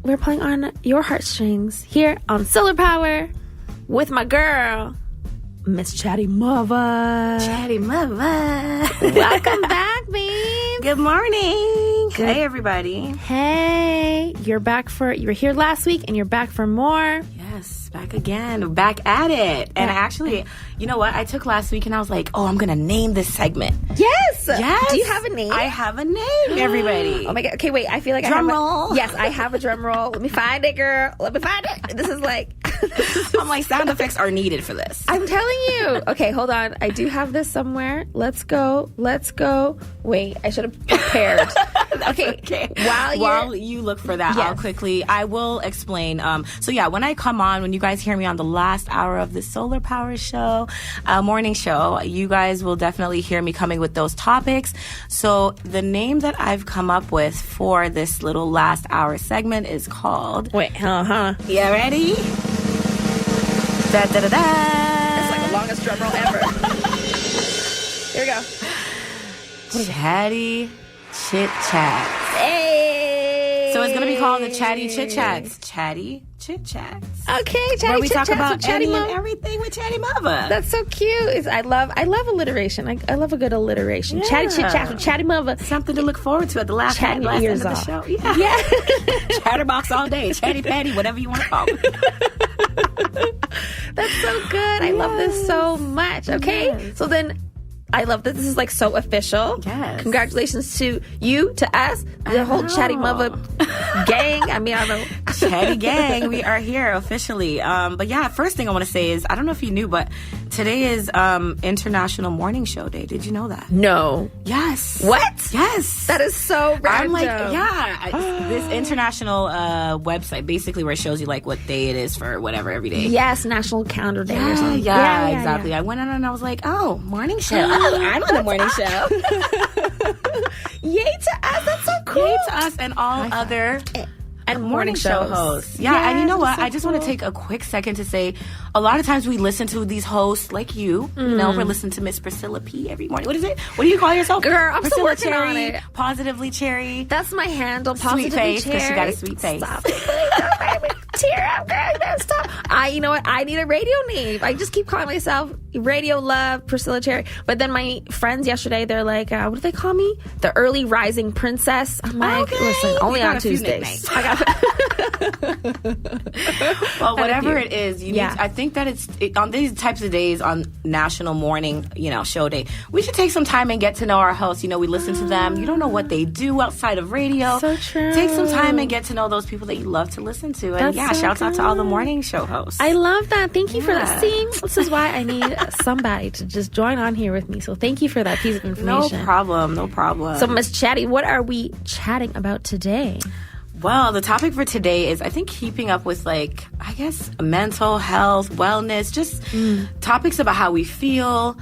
we're playing on your heartstrings here on Soular Power with my girl, Miss Chatty Mother. Chatty Mother. Welcome back, babe. Good morning. Good. Hey, everybody. Hey, you were here last week and you're back for more. Yes, back again. Back at it. And actually, you know what? I took last week and I was like, oh, I'm going to name this segment. Yes. Yes. Do you have a name? I have a name, everybody. Oh my God. Okay, wait. I feel like drum I have roll. Yes, I have a drum roll. Let me find it, girl. Let me find it. This is like... I'm like, sound effects are needed for this. I'm telling you. Okay, hold on. I do have this somewhere. Let's go. Wait, I should have prepared. Okay. While you look for that, yes. I will explain. So yeah, when I come on, when you guys hear me on the last hour of the Soular Power show, morning show, you guys will definitely hear me coming with those topics. So the name that I've come up with for this little last hour segment is called... Wait, You ready? Da, da, da, da. It's like the longest drum roll ever. Here we go. Chatty Chit Chats. Hey! So it's going to be called the Chatty Chit Chats. Chatty Chit Chats. Okay, Chatty Where we Chit talk Chats about with Chatty any and Mother. everything with Chatty Mother. That's so cute. I love alliteration. I love a good alliteration. Yeah. Chatty Chit Chats with Chatty Mother. Something to look forward to at the last Chatting end ears of the off. show. Yeah. Chatterbox all day. Chatty Patty, whatever you want to call it. That's so good. I love this so much. Okay. Yes. So then I love that this is like so official. Yes. Congratulations to you, to us, the whole Chatty Mother gang. I mean, I don't know. Chatty gang, we are here officially. But yeah, first thing I want to say is, I don't know if you knew, but today is International Morning Show Day. Did you know that? No. Yes. What? Yes. That is so random. I'm like, this international website, basically where it shows you like what day it is for whatever every day. Yes, National Calendar Day or something. Yeah, exactly. Yeah. I went on and I was like, oh, morning show. I'm on the morning show. Yay to us. That's so cool. Yay to us and all other and morning show hosts. Yeah, and you know what? I just want to take a quick second to say, a lot of times we listen to these hosts like you. You know, we're listening to Miss Priscilla P every morning. What is it? What do you call yourself? Girl, I'm still Priscilla working on Cherry, it. Positively Cherry. That's my handle. Positively Sweet face, because she Cherry. got a sweet face. Stop it. Tear up, girl. You better stop. You know what? I need a radio name. I just keep calling myself Radio Love, Priscilla Cherry. But then my friends yesterday, they're like, what do they call me? The Early Rising Princess. I'm like, listen, only on Tuesdays. I got Well, whatever it is, you need to, I think that on these types of days, on National Morning, Show Day, we should take some time and get to know our hosts. We listen to them. You don't know what they do outside of radio. So true. Take some time and get to know those people that you love to listen to. And That's so shouts out to all the good. morning show hosts. I love that. Thank you for that. See, this is why I need somebody to just join on here with me. So thank you for that piece of information. No problem. So, Miss Chatty, what are we chatting about today? Well, the topic for today is, I think, keeping up with, mental health, wellness, just topics about how we feel.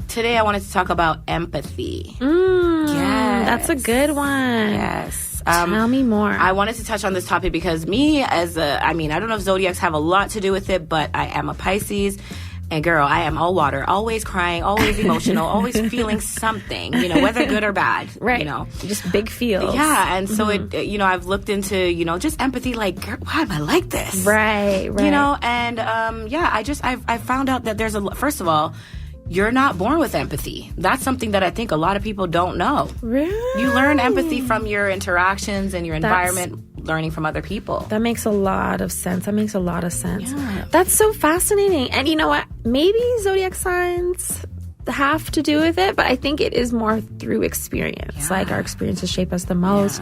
Today, I wanted to talk about empathy. Yes. That's a good one. Yes. Tell me more. I wanted to touch on this topic because me, I don't know if zodiacs have a lot to do with it, but I am a Pisces. And girl, I am all water, always crying, always emotional, always feeling something, whether good or bad. Right. Just big feels. Yeah. And so I've looked into, just empathy, like, girl, why am I like this? Right. And I found out that first of all, you're not born with empathy. That's something that I think a lot of people don't know. Really? You learn empathy from your interactions and your environment, learning from other people. That makes a lot of sense. Yeah. That's so fascinating. And you know what? Maybe zodiac signs have to do with it, but I think it is more through experience. Yeah. Like, our experiences shape us the most,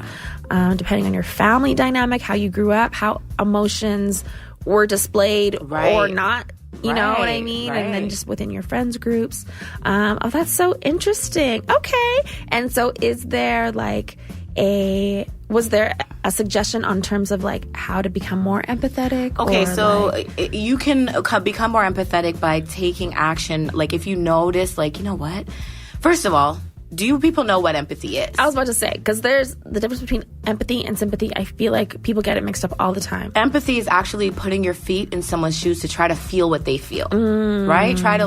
depending on your family dynamic, how you grew up, how emotions were displayed or not. You know what I mean? Right. And then just within your friends groups. That's so interesting. Okay. And so was there a suggestion on terms of how to become more empathetic? Okay, so you can become more empathetic by taking action. If you notice, you know what? First of all, do you people know what empathy is? I was about to say, because there's the difference between empathy and sympathy. I feel like people get it mixed up all the time. Empathy is actually putting your feet in someone's shoes to try to feel what they feel, right? Try to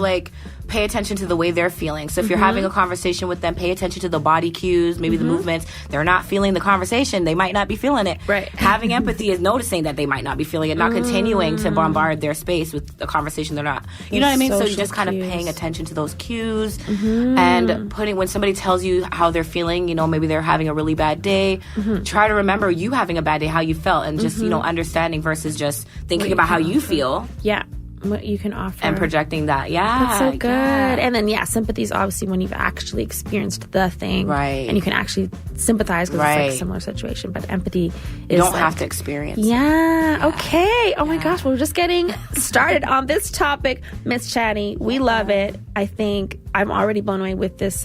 pay attention to the way they're feeling. So if you're having a conversation with them, pay attention to the body cues, maybe the movements. They're not feeling the conversation. They might not be feeling it. Right. Having empathy is noticing that they might not be feeling it, not continuing to bombard their space with a conversation they're not. You know what I mean? So you're just kind of paying attention to those cues and when somebody tells you how they're feeling, you know, maybe they're having a really bad day, try to remember you having a bad day, how you felt, and just, you know, understanding versus just thinking about how you feel. Yeah. What you can offer. And projecting that. Yeah. That's so good. Yeah. And then, sympathy is obviously when you've actually experienced the thing. Right. And you can actually sympathize because it's like a similar situation. But empathy is you don't have to experience it. Yeah. Okay. Oh my gosh. We're just getting started on this topic, Miss Chatty. We love it. I think I'm already blown away with this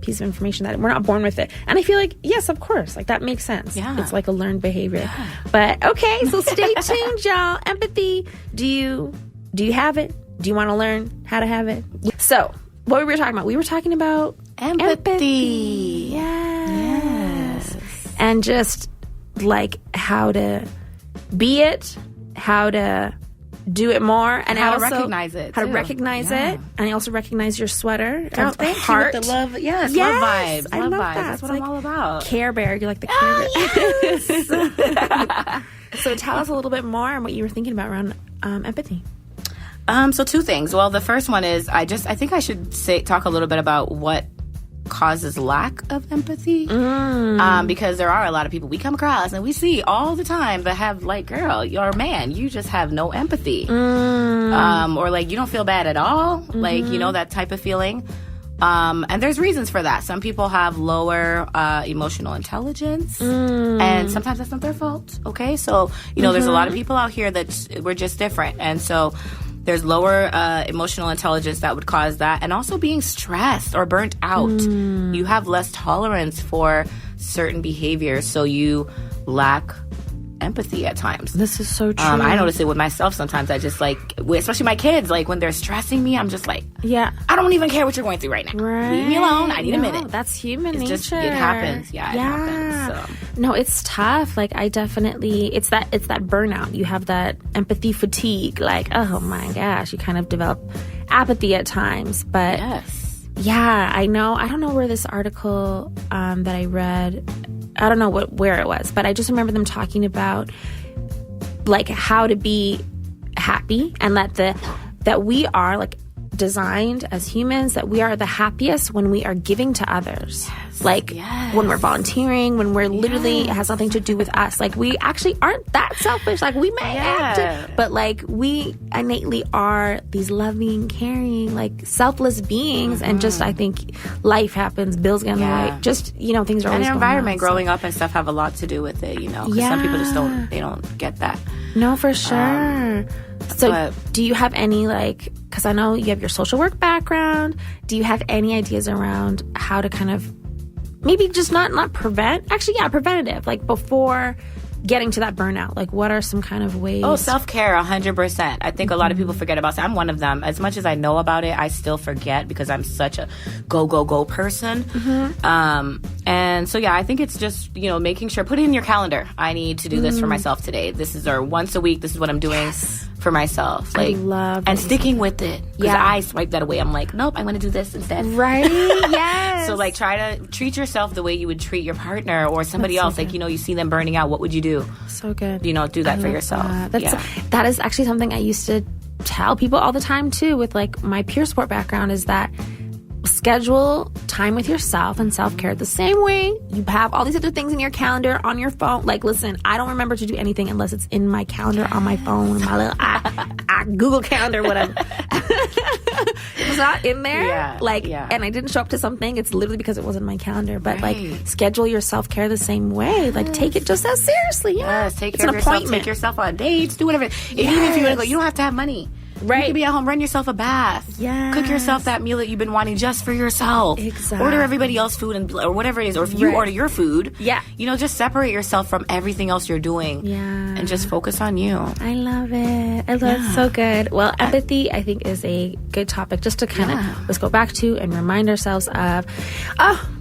piece of information that we're not born with it. And I feel like, yes, of course. Like, that makes sense. Yeah. It's like a learned behavior. Yeah. But, okay. So stay tuned, y'all. Empathy. Do you have it? Do you want to learn how to have it? So, what were we talking about? We were talking about empathy. Yes. And just like how to be it, how to do it more, and how also to recognize it. How to recognize it, and also recognize your sweater. Oh, thank heart. You with the love. Yes, love vibes. I love vibes. that. That's what I'm all about. Care Bear. You like the Care Bear? Yes. So tell us a little bit more on what you were thinking about around empathy. So 2 things. Well, the first one is I think I should talk a little bit about what causes lack of empathy. Because there are a lot of people we come across and we see all the time that have like, girl, you're a man, you just have no empathy. Or like you don't feel bad at all. Like, you know, that type of feeling. And there's reasons for that. Some people have lower emotional intelligence, and sometimes that's not their fault. Okay, so you know, there's a lot of people out here that we're just different, and so there's lower emotional intelligence that would cause that, and also being stressed or burnt out. You have less tolerance for certain behaviors, so you lack empathy at times. This is so true. I notice it with myself sometimes. I just like, especially my kids, like when they're stressing me, I'm just like, I don't even care what you're going through right now. Leave me alone. I need a minute. That's human nature. Just, it happens. It happens. So. No, it's tough. Like I definitely, it's that burnout. You have that empathy fatigue. Like, oh my gosh, you kind of develop apathy at times. But I know. I don't know where this article that I read, I don't know where it was, but I just remember them talking about like how to be happy, and that we are like designed as humans, that we are the happiest when we are giving to others. When we're volunteering, when we're literally, it has nothing to do with us. Like we actually aren't that selfish. Like we may act, but like we innately are these loving, caring, like selfless beings. And just, I think life happens, bills get in the way. Just, you know, things are always going on. And environment, so. growing up and stuff have a lot to do with it, you know, because some people just don't get that. No, for sure. So do you have any, like, because I know you have your social work background, do you have any ideas around how to kind of maybe just not prevent, actually, preventative, like before getting to that burnout? Like what are some kind of ways? Oh, self-care, 100%. I think a lot of people forget about it. I'm one of them. As much as I know about it, I still forget because I'm such a go person. And so, I think it's just, you know, making sure, put it in your calendar. I need to do this for myself today. This is once a week. This is what I'm doing for myself. Like, I love and sticking with it. Because I swipe that away. I'm like, nope, I'm going to do this instead. Right. Yes. So, like, try to treat yourself the way you would treat your partner or somebody else. Like, you know, you see them burning out. What would you do? So good. You know, do that for yourself. That is actually something I used to tell people all the time, too, with, like, my peer sport background, is that schedule time with yourself and self-care the same way you have all these other things in your calendar on your phone. Like, listen, I don't remember to do anything unless it's in my calendar on my phone, my little Google Calendar, whatever. If it's not in there, and I didn't show up to something, it's literally because it wasn't in my calendar. But like, schedule your self-care the same way. Like, take it just as seriously. Take care of yourself. Take yourself on dates. Do whatever. Even if you want to go, you don't have to have money. Right. You can be at home, run yourself a bath. Cook yourself that meal that you've been wanting just for yourself. Exactly. Order everybody else food or whatever it is. Or if you order your food, you know, just separate yourself from everything else you're doing. And just focus on you. I love it. I love it. So good. Well, empathy, I think, is a good topic just to kind of let's go back to and remind ourselves of,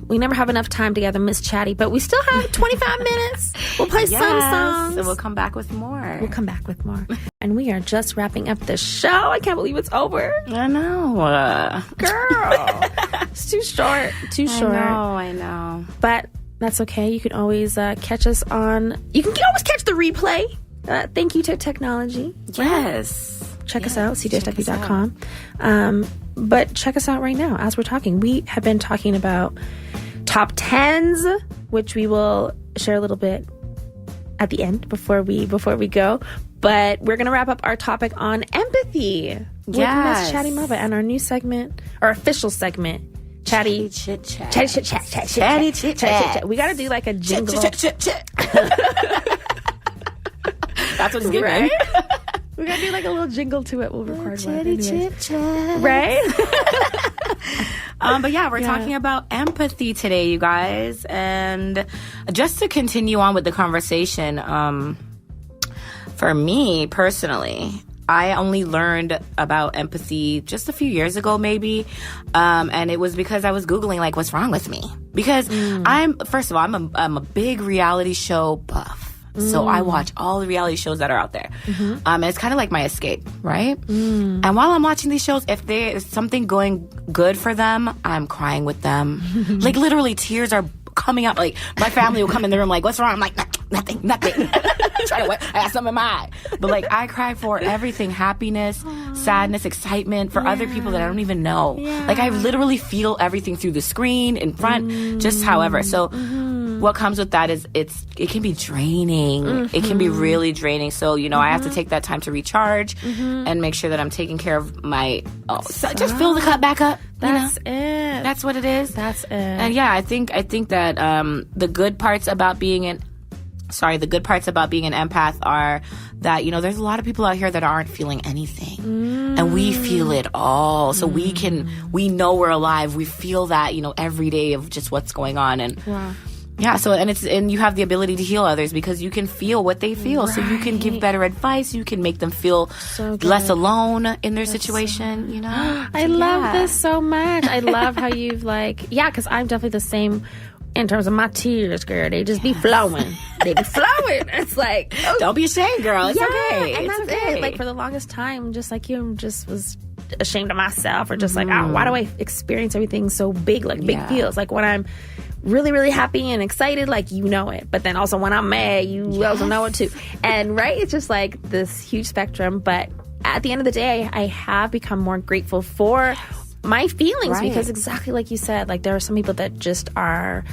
We never have enough time together, Miss Chatty, but we still have 25 minutes. We'll play some songs. And we'll come back with more. And we are just wrapping up the show. I can't believe it's over. I know. Girl. It's too short. I know. But that's okay. You can always catch us on... You can always catch the replay. Thank you to technology. Yes. Check us out, CJSW.com. But check us out right now as we're talking. We have been talking about top 10s, which we will share a little bit at the end before we go. But we're going to wrap up our topic on empathy with Miss Chatty Mova and our new segment, our official segment, Chatty Chit Chats. Chatty Chit Chats. Chatty Chit Chats. We got to do like a jingle. That's what it's giving. Right? We got to do like a little jingle to it. We'll record Chatty Chit Chats. Right? But yeah, we're talking about empathy today, you guys. And just to continue on with the conversation, for me personally, I only learned about empathy just a few years ago, maybe. And it was because I was Googling, like, what's wrong with me? Because I'm a big reality show buff. So I watch all the reality shows that are out there. And it's kind of like my escape, right? And while I'm watching these shows, if there's something going good for them, I'm crying with them. Like, literally, tears are coming out. Like, my family will come in the room like, what's wrong? I'm like, nothing. I got something in my eye. But, like, I cry for everything. Happiness, sadness, excitement for other people that I don't even know. Like, I literally feel everything through the screen, in front, just however. So what comes with that is it can be draining. It can be really draining. So, I have to take that time to recharge and make sure that I'm taking care of my... just fill the cup back up. That's it. That's what it is. That's it. And yeah, I think that the good parts about being an empath are that, there's a lot of people out here that aren't feeling anything. And we feel it all. So we know we're alive. We feel that, every day of just what's going on. And yeah, so and you have the ability to heal others because you can feel what they feel. Right. So you can give better advice. You can make them feel less alone in their situation, I love this so much. I love how you've because I'm definitely the same in terms of my tears, girl. They just be flowing. They be flowing. It's like, don't be ashamed, girl. It's okay. And that's it. Like, for the longest time, just like you, just was ashamed of myself, or just like, why do I experience everything so big, like big feels? Like, when I'm really, really happy and excited, like, it. But then also when I'm mad, you also know it too. And it's just like this huge spectrum. But at the end of the day, I have become more grateful for my feelings because exactly like you said, like, there are some people that just are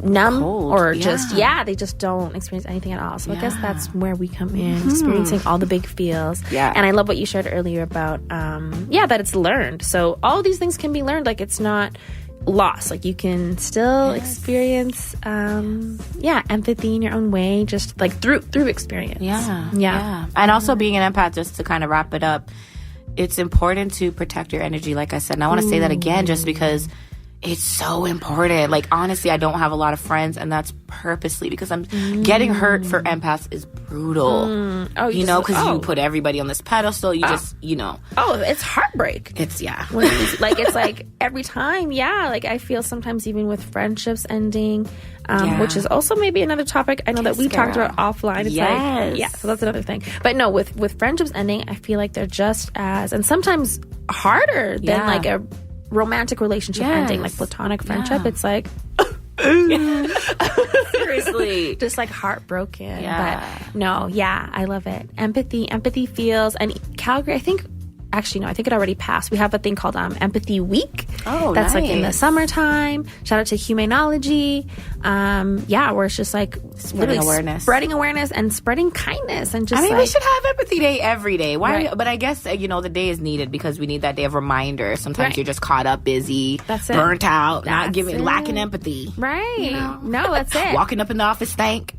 numb or just they just don't experience anything at all. So I guess that's where we come in, experiencing all the big feels. And I love what you shared earlier about that it's learned. So all of these things can be learned. Like, it's not lost. Like, you can still experience empathy in your own way, just like through experience. And also being an empath, just to kind of wrap it up, it's important to protect your energy, like I said. And I want to say that again just because it's so important. Like, honestly, I don't have a lot of friends, and that's purposely because I'm getting hurt for empaths is brutal. Because you put everybody on this pedestal. You just, it's heartbreak. It's, it's like every time, like, I feel sometimes even with friendships ending, which is also maybe another topic I know that we talked about offline. It's so that's another thing. But no, with friendships ending, I feel like they're just as, and sometimes harder than like a romantic relationship ending, like platonic friendship. It's like seriously, just like heartbroken. But no, I love it. Empathy feels, and Calgary, I think it already passed. We have a thing called Empathy Week. That's like in the summertime. Shout out to Humanology. Where it's just like spreading awareness and spreading kindness, and just we should have Empathy Day every day. Why? Right. But I guess the day is needed because we need that day of reminder. Sometimes you're just caught up, busy, burnt out, lacking empathy. Right. No, that's it. Walking up in the office stank.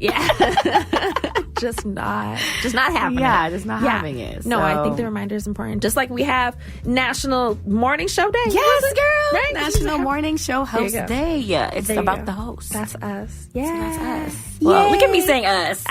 just not happening. Just not having it. No, I think the reminder is important. Just like we have National Morning Show Day. Yes, girl. Right? National Morning Show Host Day. It's about the host. That's us. Yeah. So that's us. Well, look at me saying us.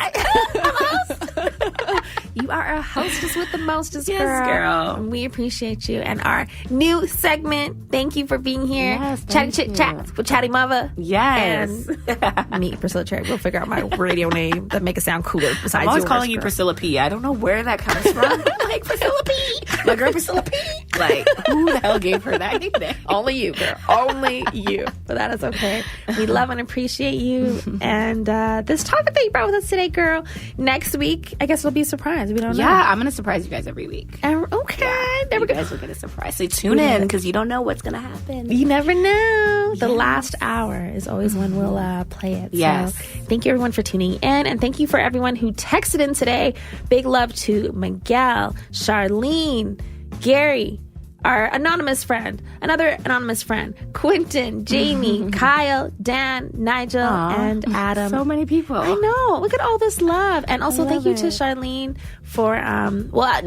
You are our hostess with the mostest, Yes, girl. girl. And we appreciate you. And our new segment, thank you for being here. Yes, Chatty thank Chit you. Chats with Chatty Mother. Yes. And me, Priscilla Cherry. We'll figure out my radio name that make it sound cooler besides I'm always yours, calling you girl. Priscilla P. I don't know where that comes from. I'm like, Priscilla P. My girl Priscilla P. Like, who the hell gave her that nickname? Only you, girl. Only you. But that is okay. We love and appreciate you. And this topic that you brought with us today, girl, next week, I guess it'll be a surprise. We don't know. Yeah, I'm going to surprise you guys every week. Okay. There we You go. guys will get a surprise. So tune in because you don't know what's going to happen. You never know. The last hour is always when we'll play it. Yes. So thank you, everyone, for tuning in. And thank you for everyone who texted in today. Big love to Miguel, Charlene, Gary, our anonymous friend, another anonymous friend, Quentin, Jamie, Kyle, Dan, Nigel, and Adam. So many people. I know. Look at all this love. And also thank you to it. Charlene for,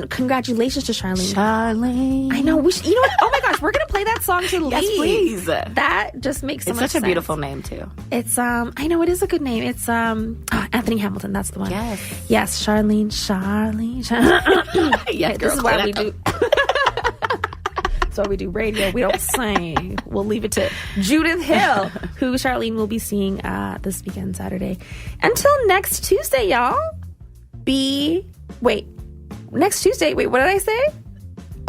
congratulations to Charlene. Charlene. I know. You know what? Oh my gosh, we're going to play that song to leave. Yes, please. That just makes so It's much such a sense. beautiful name, too. It's, I know it is a good name. It's, Anthony Hamilton. That's the one. Yes. Yes, Charlene. Yes, This is play why we that. do. That's why we do radio. We don't sing. We'll leave it to Judith Hill, who Charlene will be seeing this weekend, Saturday. Until next Tuesday, y'all. Next Tuesday. Wait, what did I say?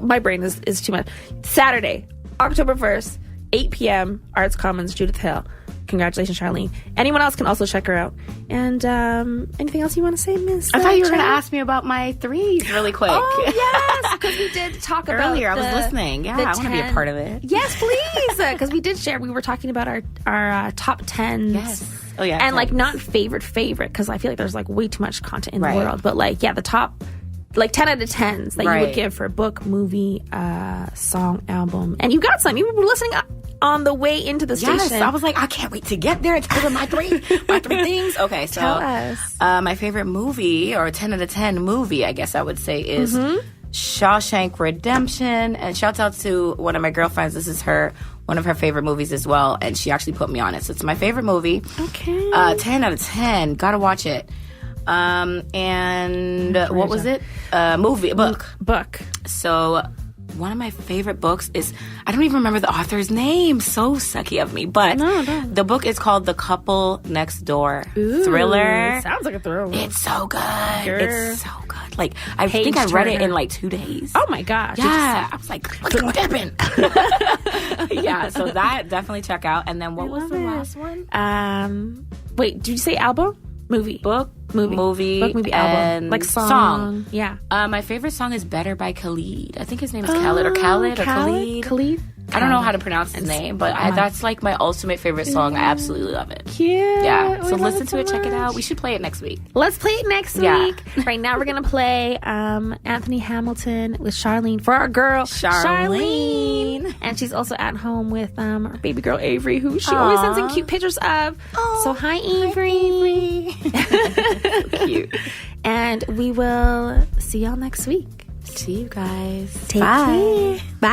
My brain is too much. Saturday, October 1st, 8 p.m., Arts Commons, Judith Hill. Congratulations, Charlene. Anyone else can also check her out. And anything else you want to say, Miss? I thought you were going to Chatty? ask me about my threes really quick. Oh, yes, because we did talk about Earlier, I was the- listening. Yeah, the I want to be a 10 part of it. Yes, please, because we did share. We were talking about our top 10s. Yes. Oh, yeah. And like 10s. not favorite, because I feel like there's like way too much content in Right. the world. But like, yeah, the top like 10 out of 10s that you would Right. give for book, movie, song, album. And you got some. You were listening on the way into the Yes, station. I was like, I can't wait to get there and tell them my three things. Okay, so Tell us. My favorite movie, or 10 out of 10 movie, I guess I would say, is Shawshank Redemption. And shouts out to one of my girlfriends. This is one of her favorite movies as well, and she actually put me on it. So it's my favorite movie. Okay. 10 out of 10. Gotta watch it. And what was it? Book. So one of my favorite books is, I don't even remember the author's name. So sucky of me. But the book is called The Couple Next Door. Thriller. Sounds like a thriller. It's so good. Girl. It's so good. Like, I think I read it in like 2 days. Oh my gosh. Yeah. I was like, what's going to happen? Yeah, so that definitely check out. And then what was the last one? Wait, did you say album? Movie. Book, Movie. movie, album. and Like song. Yeah. My favorite song is Better by Khalid. I think his name is Khalid or Khalid. Khalid? I don't know how to pronounce his name, but that's like my ultimate favorite song. I absolutely love it. Cute. Yeah, so We love listen it to it, check it much. out. We should play it next week. Let's play it next Yeah. week. Right now, we're going to play Anthony Hamilton with Charlene for our girl, Charlene. And she's also at home with our baby girl, Avery, who she always sends in cute pictures of. So, hi, Avery. Cute. And we will see y'all next week. See you guys. Take Bye. care. Bye.